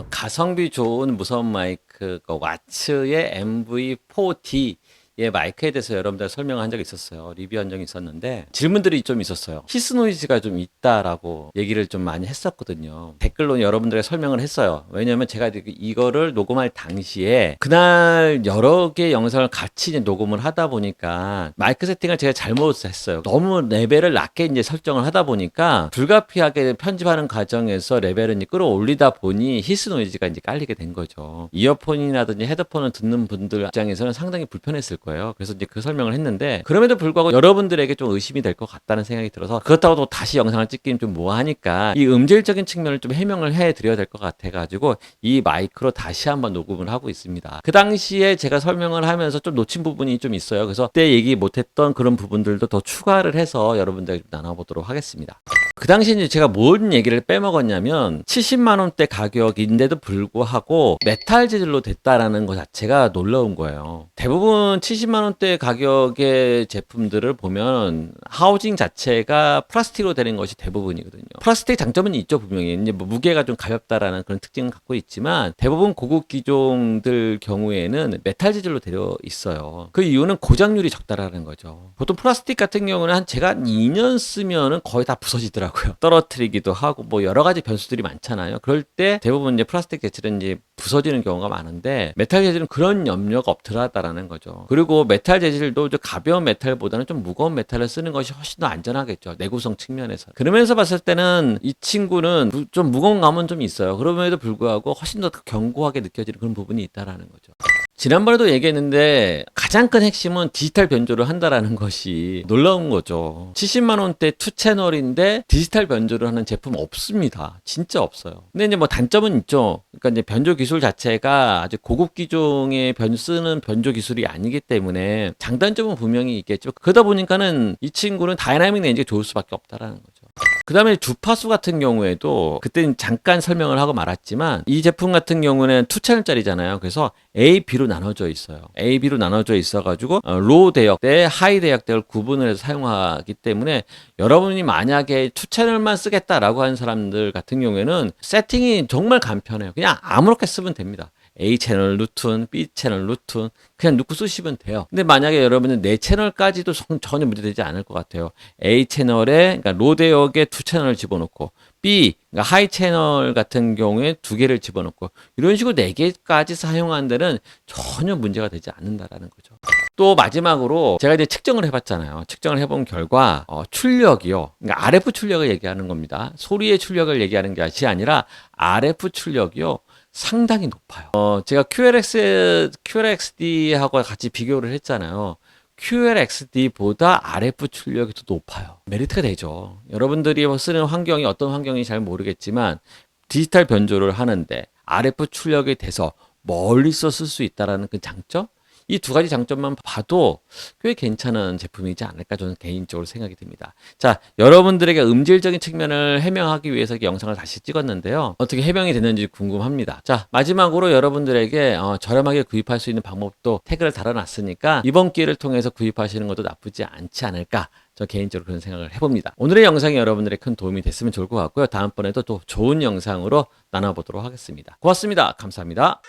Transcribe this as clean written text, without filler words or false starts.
가성비 좋은 무선 마이크 와츠의 MV4D 의 마이크에 대해서 여러분들 설명한 적이 있었어요. 리뷰한 적이 있었는데 질문들이 좀 있었어요. 히스 노이즈가 좀 있다라고 얘기를 좀 많이 했었거든요. 댓글로 여러분들에게 설명을 했어요. 왜냐면 제가 이거를 녹음할 당시에 그날 여러 개의 영상을 같이 이제 녹음을 하다 보니까 마이크 세팅을 제가 잘못했어요. 너무 레벨을 낮게 이제 설정을 하다 보니까 불가피하게 편집하는 과정에서 레벨을 이제 끌어올리다 보니 히스 노이즈가 이제 깔리게 된 거죠. 이어폰이라든지 헤드폰을 듣는 분들 입장에서는 상당히 불편했을 거예요. 그래서 이제 그 설명을 했는데 그럼에도 불구하고 여러분들에게 좀 의심이 될 것 같다는 생각이 들어서 그렇다고 또 다시 영상을 찍기는 좀 뭐하니까 이 음질적인 측면을 좀 해명을 해드려야 될 것 같아가지고 이 마이크로 다시 한번 녹음을 하고 있습니다. 그 당시에 제가 설명을 하면서 좀 놓친 부분이 좀 있어요. 그래서 그때 얘기 못했던 그런 부분들도 더 추가를 해서 여러분들에게 좀 나눠보도록 하겠습니다. 그 당시에 이제 제가 뭔 얘기를 빼먹었냐면 70만 원대 가격인데도 불구하고 메탈 재질로 됐다라는 것 자체가 놀라운 거예요. 대부분 70만 원대 가격의 제품들을 보면 하우징 자체가 플라스틱으로 되는 것이 대부분이거든요. 플라스틱 장점은 있죠, 분명히. 이제 뭐 무게가 좀 가볍다라는 그런 특징을 갖고 있지만 대부분 고급 기종들 경우에는 메탈 재질로 되어 있어요. 그 이유는 고장률이 적다라는 거죠. 보통 플라스틱 같은 경우는 제가 2년 쓰면은 거의 다 부서지더라고요. 떨어뜨리기도 하고 뭐 여러 가지 변수들이 많잖아요. 그럴 때 대부분 이제 플라스틱 재질은 이제 부서지는 경우가 많은데 메탈 재질은 그런 염려가 없더라라는 거죠. 그리고 메탈 재질도 가벼운 메탈보다는 좀 무거운 메탈을 쓰는 것이 훨씬 더 안전하겠죠. 내구성 측면에서. 그러면서 봤을 때는 이 친구는 좀 무거운 감은 좀 있어요. 그럼에도 불구하고 훨씬 더 견고하게 느껴지는 그런 부분이 있다라는 거죠. 지난번에도 얘기했는데 가장 큰 핵심은 디지털 변조를 한다라는 것이 놀라운 거죠. 70만 원대 2채널인데 디지털 변조를 하는 제품 없습니다. 진짜 없어요. 근데 이제 뭐 단점은 있죠. 그러니까 이제 변조 기술 자체가 아주 고급 기종의 쓰는 변조 기술이 아니기 때문에 장단점은 분명히 있겠죠. 그러다 보니까는 이 친구는 다이나믹 렌즈가 좋을 수밖에 없다라는 거죠. 그 다음에 주파수 같은 경우에도 그때는 잠깐 설명을 하고 말았지만 이 제품 같은 경우는 2채널짜리잖아요. 그래서 A, B로 나눠져 있어요. A, B로 나눠져 있어가지고 로우 대역대, 하이 대역대를 구분을 해서 사용하기 때문에 여러분이 만약에 2채널만 쓰겠다라고 하는 사람들 같은 경우에는 세팅이 정말 간편해요. 그냥 아무렇게 쓰면 됩니다. A 채널 루튼, B 채널 루튼 그냥 넣고 쓰시면 돼요. 근데 만약에 여러분은 4채널까지도 전혀 문제되지 않을 것 같아요. A 채널에 그러니까 로 대역에 2채널을 집어넣고 B 그러니까 하이 채널 같은 경우에 2개를 집어넣고 이런 식으로 4개까지 사용하는 데는 전혀 문제가 되지 않는다라는 거죠. 또 마지막으로 제가 이제 측정을 해봤잖아요. 측정을 해본 결과 출력이요. 그러니까 RF 출력을 얘기하는 겁니다. 소리의 출력을 얘기하는 것이 아니라 RF 출력이요. 상당히 높아요. 제가 QLXD하고 같이 비교를 했잖아요. QLXD보다 RF 출력이 더 높아요. 메리트가 되죠. 여러분들이 쓰는 환경이 어떤 환경인지 잘 모르겠지만 디지털 변조를 하는데 RF 출력이 돼서 멀리서 쓸 수 있다는 그 장점? 이 2가지 장점만 봐도 꽤 괜찮은 제품이지 않을까 저는 개인적으로 생각이 듭니다. 자, 여러분들에게 음질적인 측면을 해명하기 위해서 영상을 다시 찍었는데요. 어떻게 해명이 됐는지 궁금합니다. 자, 마지막으로 여러분들에게 저렴하게 구입할 수 있는 방법도 태그를 달아놨으니까 이번 기회를 통해서 구입하시는 것도 나쁘지 않지 않을까 저 개인적으로 그런 생각을 해봅니다. 오늘의 영상이 여러분들의 큰 도움이 됐으면 좋을 것 같고요. 다음번에도 또 좋은 영상으로 나눠보도록 하겠습니다. 고맙습니다. 감사합니다.